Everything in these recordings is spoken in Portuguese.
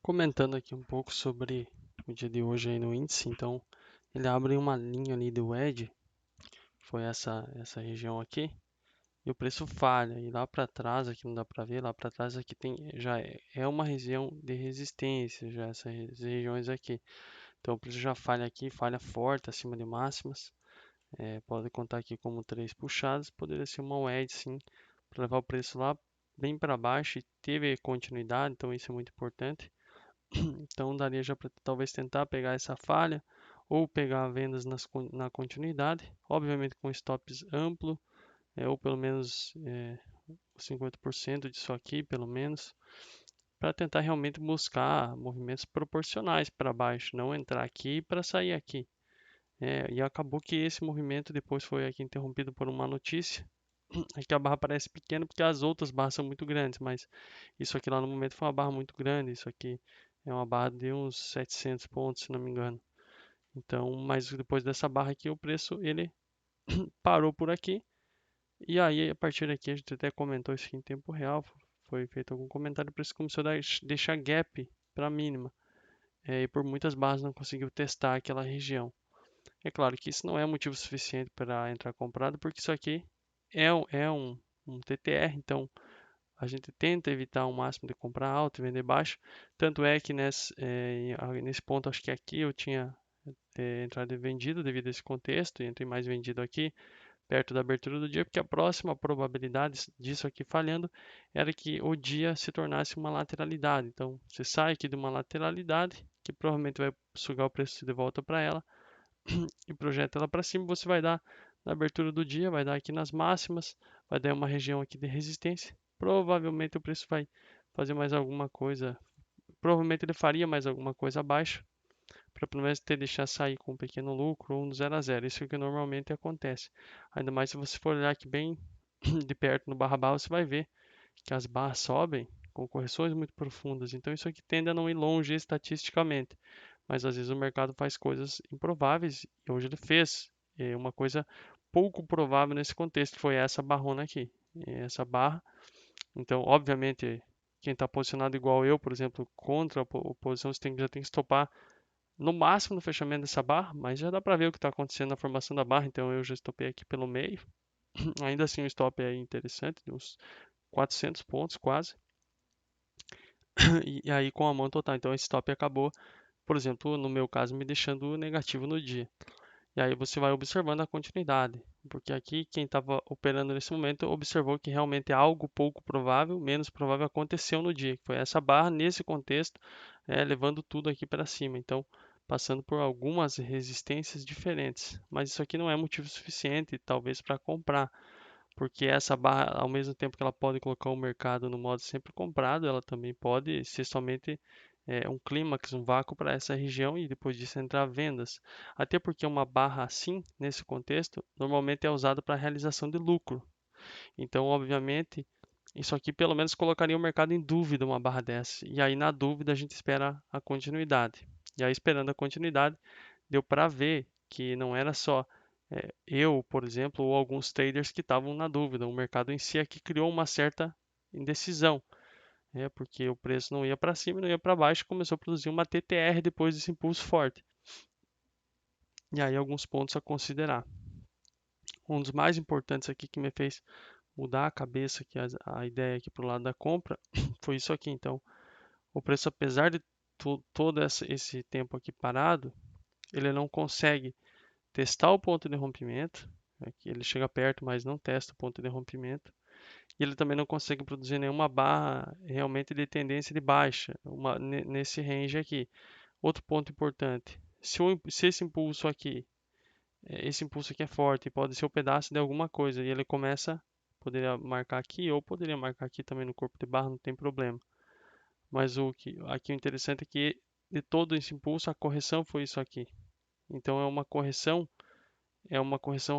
Comentando aqui um pouco sobre o dia de hoje aí no índice, então ele abre uma linha ali do edge, foi essa região aqui, e o preço falha. E lá para trás, aqui não dá para ver, lá para trás aqui já é uma região de resistência, já essas regiões aqui. Então o preço já falha aqui, falha forte acima de máximas. Pode contar aqui como três puxadas, poderia ser uma wedge sim, para levar o preço lá bem para baixo e teve continuidade, então isso é muito importante. Então daria já para talvez tentar pegar essa falha ou pegar vendas na continuidade, obviamente com stops amplo, ou pelo menos 50% disso aqui, pelo menos, para tentar realmente buscar movimentos proporcionais para baixo, não entrar aqui para sair aqui. E acabou que esse movimento depois foi aqui interrompido por uma notícia. Aqui a barra parece pequena porque as outras barras são muito grandes, mas isso aqui lá no momento foi uma barra muito grande. Isso aqui é uma barra de uns 700 pontos, se não me engano. Então, mas depois dessa barra aqui, o preço ele parou por aqui. E aí, a partir daqui, a gente até comentou isso aqui em tempo real. Foi feito algum comentário, o preço começou a deixar gap para mínima. E por muitas barras não conseguiu testar aquela região. É claro que isso não é motivo suficiente para entrar comprado, porque isso aqui é um TTR, então a gente tenta evitar o máximo de comprar alto e vender baixo. Tanto é que nesse ponto, acho que aqui eu tinha entrado e vendido devido a esse contexto, e entrei mais vendido aqui perto da abertura do dia, porque a próxima probabilidade disso aqui falhando era que o dia se tornasse uma lateralidade. Então você sai aqui de uma lateralidade, que provavelmente vai sugar o preço de volta para ela e projeta ela para cima, você vai dar na abertura do dia, vai dar aqui nas máximas, vai dar uma região aqui de resistência. Provavelmente o preço vai fazer mais alguma coisa, provavelmente ele faria mais alguma coisa abaixo, para pelo menos ter deixar sair com um pequeno lucro ou um 0 a 0. Isso é o que normalmente acontece. Ainda mais se você for olhar aqui bem de perto no barra barra, você vai ver que as barras sobem com correções muito profundas. Então isso aqui tende a não ir longe estatisticamente, mas às vezes o mercado faz coisas improváveis e hoje ele fez uma coisa pouco provável nesse contexto, que foi essa barrona aqui, essa barra. Então, obviamente, quem está posicionado igual eu, por exemplo, contra a posição, já tem que estopar no máximo no fechamento dessa barra, mas já dá para ver o que está acontecendo na formação da barra, então eu já estopei aqui pelo meio. Ainda assim o stop é interessante, de uns 400 pontos quase. E aí com a mão total. Então esse stop acabou, por exemplo, no meu caso, me deixando negativo no dia. E aí você vai observando a continuidade, porque aqui quem estava operando nesse momento observou que realmente algo pouco provável, menos provável aconteceu no dia, que foi essa barra nesse contexto, levando tudo aqui para cima. Então, passando por algumas resistências diferentes, mas isso aqui não é motivo suficiente, talvez, para comprar. Porque essa barra, ao mesmo tempo que ela pode colocar o mercado no modo sempre comprado, ela também pode ser somente um clímax, um vácuo para essa região e depois disso entrar vendas. Até porque uma barra assim, nesse contexto, normalmente é usada para realização de lucro. Então, obviamente, isso aqui pelo menos colocaria o mercado em dúvida uma barra dessa. E aí, na dúvida, a gente espera a continuidade. E aí, esperando a continuidade, deu para ver que não era só eu, por exemplo, ou alguns traders que estavam na dúvida. O mercado em si aqui criou uma certa indecisão, porque o preço não ia para cima e não ia para baixo, começou a produzir uma TTR depois desse impulso forte. E aí alguns pontos a considerar. Um dos mais importantes aqui que me fez mudar a cabeça, que a ideia aqui para o lado da compra, foi isso aqui. Então, o preço, apesar de todo esse tempo aqui parado, ele não consegue testar o ponto de rompimento. Aqui ele chega perto, mas não testa o ponto de rompimento. E ele também não consegue produzir nenhuma barra realmente de tendência de baixa nesse range aqui. Outro ponto importante: se esse impulso aqui é forte, pode ser o pedaço de alguma coisa, e ele começa, poderia marcar aqui ou poderia marcar aqui também no corpo de barra, não tem problema. Mas aqui o interessante é que de todo esse impulso a correção foi isso aqui. Então é uma correção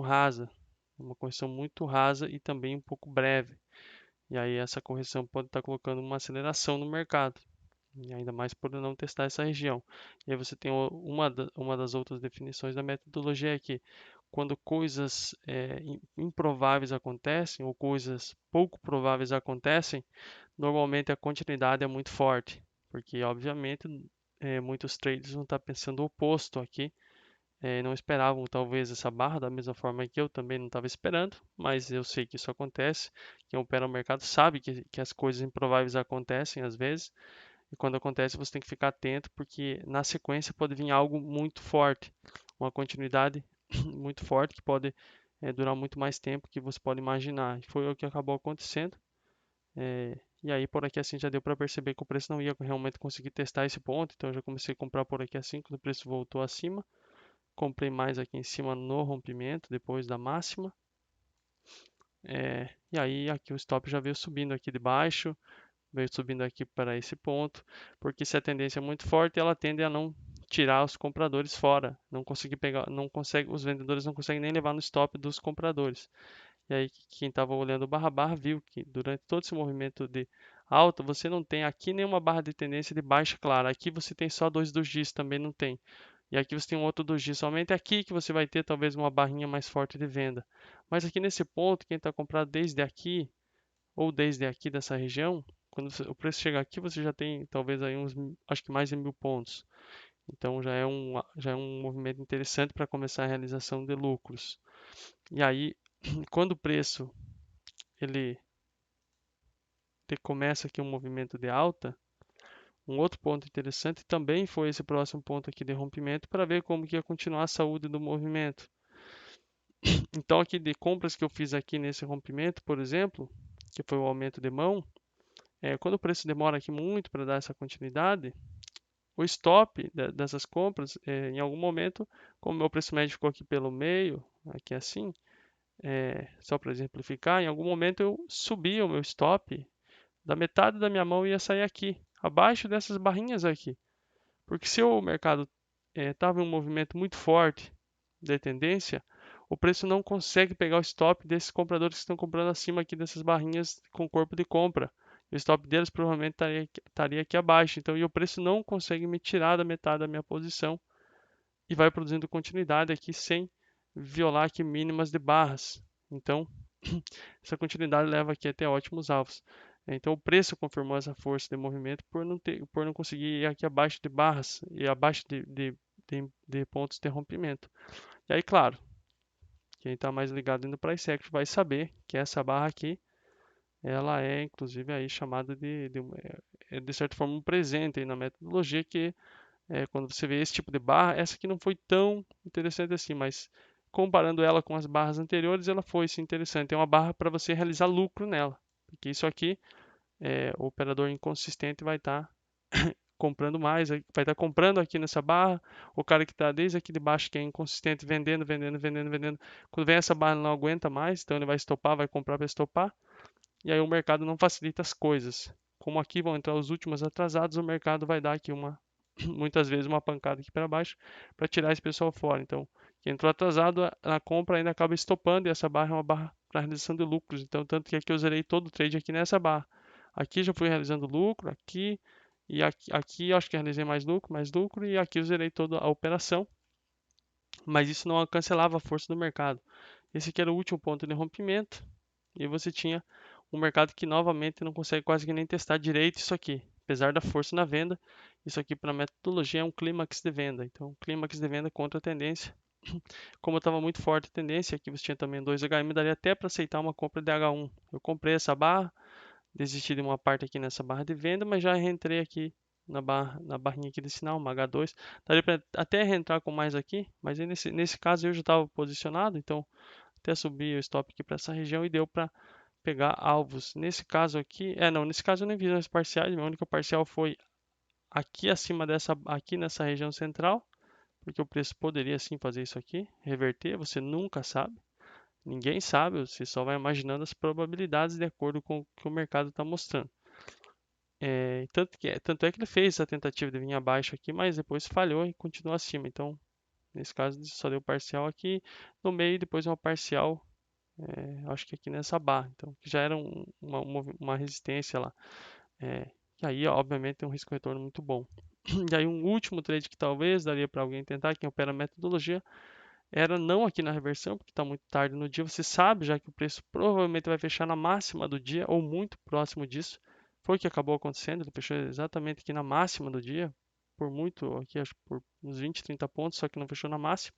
rasa, uma correção muito rasa e também um pouco breve. E aí essa correção pode estar colocando uma aceleração no mercado, e ainda mais por não testar essa região. E aí você tem uma das outras definições da metodologia aqui. Quando coisas improváveis acontecem ou coisas pouco prováveis acontecem, normalmente a continuidade é muito forte. porque obviamente muitos traders vão estar pensando o oposto aqui, não esperavam talvez essa barra da mesma forma que eu também não estava esperando, mas eu sei que isso acontece. Quem opera no mercado sabe que as coisas improváveis acontecem às vezes, e quando acontece você tem que ficar atento, porque na sequência pode vir algo muito forte, uma continuidade muito forte que pode durar muito mais tempo que você pode imaginar. E foi o que acabou acontecendo. E aí por aqui assim já deu para perceber que o preço não ia realmente conseguir testar esse ponto, então eu já comecei a comprar por aqui assim, quando o preço voltou acima. Comprei mais aqui em cima no rompimento, depois da máxima. E aí aqui o stop já veio subindo aqui de baixo, veio subindo aqui para esse ponto, porque se a tendência é muito forte, ela tende a não tirar os compradores fora, não conseguir pegar, não consegue, os vendedores não conseguem nem levar no stop dos compradores. E aí quem estava olhando o barra barra viu que durante todo esse movimento de alta, você não tem aqui nenhuma barra de tendência de baixa clara. Aqui você tem só dois dojis, também não tem. E aqui você tem um outro doji. Somente aqui que você vai ter talvez uma barrinha mais forte de venda. Mas aqui nesse ponto, quem está comprado desde aqui ou desde aqui dessa região, quando o preço chegar aqui, você já tem talvez aí uns, acho que mais de 1.000 pontos. Então já é um movimento interessante para começar a realização de lucros. E aí, quando o preço ele começa aqui um movimento de alta, um outro ponto interessante também foi esse próximo ponto aqui de rompimento para ver como que ia continuar a saúde do movimento. Então aqui de compras que eu fiz aqui nesse rompimento, por exemplo, que foi o aumento de mão, quando o preço demora aqui muito para dar essa continuidade, o stop dessas compras, em algum momento, como o meu preço médio ficou aqui pelo meio, aqui assim, só para exemplificar, em algum momento eu subi o meu stop, da metade da minha mão ia sair aqui, abaixo dessas barrinhas aqui. Porque se o mercado estava em um movimento muito forte de tendência, o preço não consegue pegar o stop desses compradores que estão comprando acima aqui dessas barrinhas com corpo de compra. O stop deles provavelmente estaria aqui abaixo. Então, e o preço não consegue me tirar da metade da minha posição e vai produzindo continuidade aqui sem violar aqui mínimas de barras. Então, essa continuidade leva aqui até ótimos alvos. Então o preço confirmou essa força de movimento por não conseguir ir aqui abaixo de barras e abaixo de pontos de rompimento. E aí, claro, quem está mais ligado no price action vai saber que essa barra aqui, ela é inclusive aí chamada de certa forma um presente aí na metodologia, que quando você vê esse tipo de barra, essa aqui não foi tão interessante assim, mas comparando ela com as barras anteriores, ela foi sim interessante. É uma barra para você realizar lucro nela, porque isso aqui, o operador inconsistente vai estar comprando mais, vai estar comprando aqui nessa barra, o cara que está desde aqui de baixo, que é inconsistente, vendendo, vendendo, vendendo, vendendo. Quando vem essa barra, ele não aguenta mais, então ele vai estopar, vai comprar para estopar, e aí o mercado não facilita as coisas. Como aqui vão entrar os últimos atrasados, o mercado vai dar aqui muitas vezes uma pancada aqui para baixo para tirar esse pessoal fora. Então, quem entrou atrasado na compra ainda acaba estopando, e essa barra é uma barra para realização de lucros. Então, tanto que aqui eu zerei todo o trade aqui nessa barra. Aqui já fui realizando lucro, aqui e aqui acho que realizei mais lucro, e aqui eu zerei toda a operação. Mas isso não cancelava a força do mercado. Esse aqui era o último ponto de rompimento, e você tinha um mercado que novamente não consegue quase que nem testar direito isso aqui, apesar da força na venda. Isso aqui para metodologia é um clímax de venda, então clímax de venda contra a tendência. Como estava muito forte a tendência, aqui você tinha também 2 HM, daria até para aceitar uma compra de H1. Eu comprei essa barra, desisti de uma parte aqui nessa barra de venda, mas já reentrei aqui na barrinha aqui de sinal, uma H2. Daria para até reentrar com mais aqui, mas nesse caso eu já estava posicionado, então até subir o stop aqui para essa região e deu para pegar alvos. Nesse caso aqui, não, nesse caso eu nem vi as parciais, minha única parcial foi aqui acima aqui nessa região central, porque o preço poderia sim fazer isso aqui, reverter, você nunca sabe. Ninguém sabe, você só vai imaginando as probabilidades de acordo com o que o mercado está mostrando. Tanto é que ele fez essa tentativa de vir abaixo aqui, mas depois falhou e continuou acima. Então, nesse caso, só deu parcial aqui no meio e depois uma parcial, acho que aqui nessa barra. Então, já era uma resistência lá. E aí, obviamente, tem um risco-retorno muito bom. E aí, um último trade que talvez daria para alguém tentar, quem opera a metodologia, era não aqui na reversão, porque está muito tarde no dia. Você sabe já que o preço provavelmente vai fechar na máxima do dia ou muito próximo disso. Foi o que acabou acontecendo, ele fechou exatamente aqui na máxima do dia, por muito, aqui acho que por uns 20, 30 pontos, só que não fechou na máxima.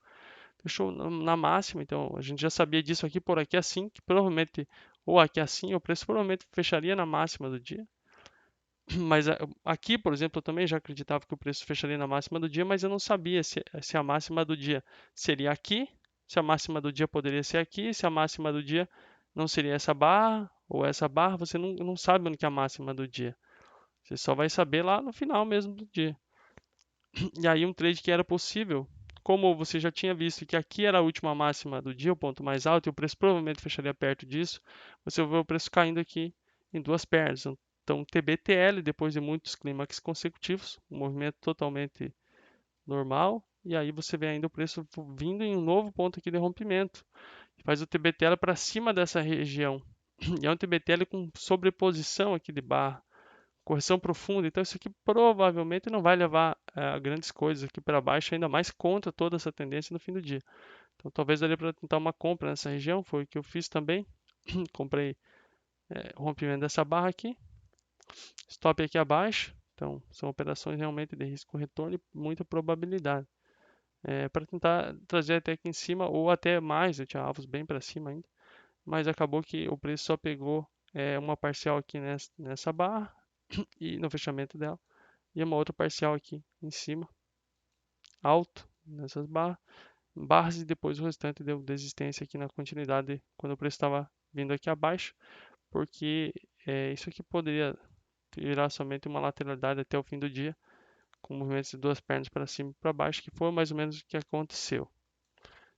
Fechou na máxima, então a gente já sabia disso aqui por aqui assim, que provavelmente, ou aqui assim, o preço provavelmente fecharia na máxima do dia. Mas aqui, por exemplo, eu também já acreditava que o preço fecharia na máxima do dia, mas eu não sabia se a máxima do dia seria aqui, se a máxima do dia poderia ser aqui, se a máxima do dia não seria essa barra ou essa barra, você não sabe onde que é a máxima do dia. Você só vai saber lá no final mesmo do dia. E aí um trade que era possível, como você já tinha visto que aqui era a última máxima do dia, o ponto mais alto, e o preço provavelmente fecharia perto disso, você vê o preço caindo aqui em duas pernas. Então, TBTL, depois de muitos clímax consecutivos, um movimento totalmente normal, e aí você vê ainda o preço vindo em um novo ponto aqui de rompimento. Faz o TBTL para cima dessa região. E é um TBTL com sobreposição aqui de barra, correção profunda. Então, isso aqui provavelmente não vai levar a grandes coisas aqui para baixo, ainda mais contra toda essa tendência no fim do dia. Então, talvez daria para tentar uma compra nessa região, foi o que eu fiz também. Comprei o rompimento dessa barra aqui, stop aqui abaixo. Então, são operações realmente de risco retorno e muita probabilidade. Para tentar trazer até aqui em cima, ou até mais, eu tinha alvos bem para cima ainda, mas acabou que o preço só pegou uma parcial aqui nessa barra e no fechamento dela, e uma outra parcial aqui em cima, alto, nessas barras, e depois o restante deu desistência aqui na continuidade quando o preço estava vindo aqui abaixo, porque isso aqui poderia virar somente uma lateralidade até o fim do dia, com movimentos de duas pernas para cima e para baixo, que foi mais ou menos o que aconteceu.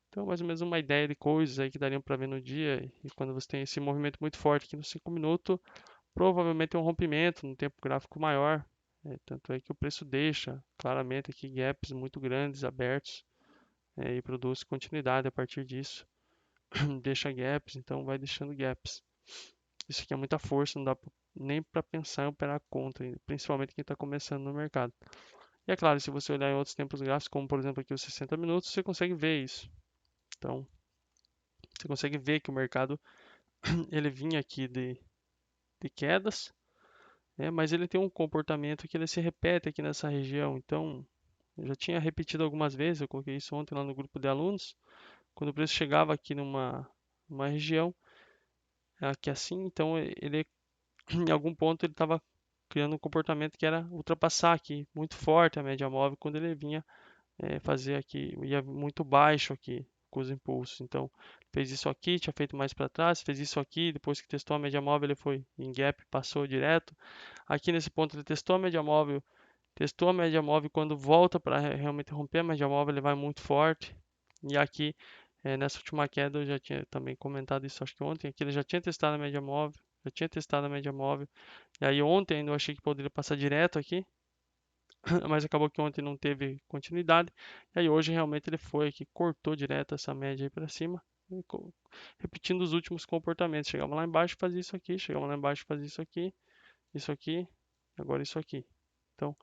Então, mais ou menos uma ideia de coisas aí que dariam para ver no dia, e quando você tem esse movimento muito forte aqui nos 5 minutos, provavelmente é um rompimento no tempo gráfico maior, tanto é que o preço deixa claramente aqui gaps muito grandes abertos, e produz continuidade a partir disso. Deixa gaps, então vai deixando gaps. Isso aqui é muita força, não dá nem para pensar em operar contra, principalmente quem está começando no mercado. E é claro, se você olhar em outros tempos gráficos, como por exemplo aqui os 60 minutos, você consegue ver isso. Então, você consegue ver que o mercado ele vinha aqui de quedas, mas ele tem um comportamento que ele se repete aqui nessa região. Então, eu já tinha repetido algumas vezes, eu coloquei isso ontem lá no grupo de alunos, quando o preço chegava aqui numa região, aqui assim, então ele em algum ponto ele estava criando um comportamento que era ultrapassar aqui muito forte a média móvel quando ele vinha fazer aqui, ia muito baixo aqui com os impulsos. Então, fez isso aqui, tinha feito mais para trás, fez isso aqui, depois que testou a média móvel, ele foi em gap, passou direto. Aqui nesse ponto ele testou a média móvel, quando volta para realmente romper a média móvel, ele vai muito forte. E aqui, nessa última queda, eu já tinha também comentado isso, acho que ontem, aqui ele já tinha testado a média móvel, já tinha testado a média móvel. E aí ontem ainda eu achei que poderia passar direto aqui, mas acabou que ontem não teve continuidade. E aí hoje realmente ele foi aqui, cortou direto essa média aí para cima, repetindo os últimos comportamentos. Chegamos lá embaixo, fazia isso aqui, chegamos lá embaixo, fazia isso aqui, agora isso aqui. Então,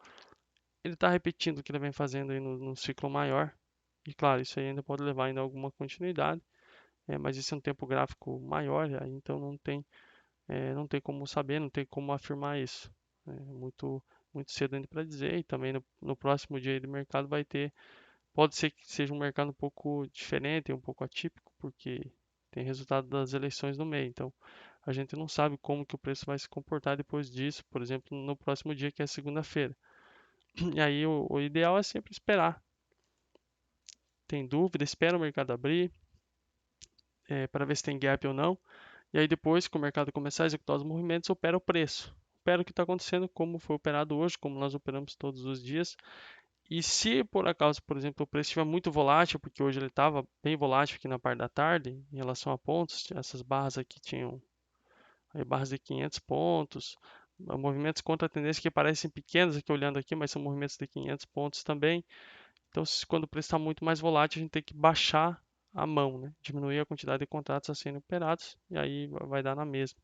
ele está repetindo o que ele vem fazendo aí no ciclo maior. E claro, isso aí ainda pode levar ainda a alguma continuidade, mas esse é um tempo gráfico maior, aí, então não tem como saber, não tem como afirmar isso. É muito cedo ainda para dizer, e também no próximo dia de mercado vai ter, pode ser que seja um mercado um pouco diferente, um pouco atípico, porque tem resultado das eleições no meio, então a gente não sabe como que o preço vai se comportar depois disso, por exemplo, no próximo dia que é segunda-feira. E aí o ideal é sempre esperar. Tem dúvida, espera o mercado abrir, para ver se tem gap ou não. E aí depois que o mercado começar a executar os movimentos, opera o preço. Opera o que está acontecendo, como foi operado hoje, como nós operamos todos os dias. E se por acaso, por exemplo, o preço estiver muito volátil, porque hoje ele estava bem volátil aqui na parte da tarde, em relação a pontos, essas barras aqui tinham aí barras de 500 pontos, movimentos contra a tendência que parecem pequenos aqui olhando aqui, mas são movimentos de 500 pontos também. Então, quando o preço está muito mais volátil, a gente tem que baixar a mão, né? Diminuir a quantidade de contratos a serem operados, e aí vai dar na mesma.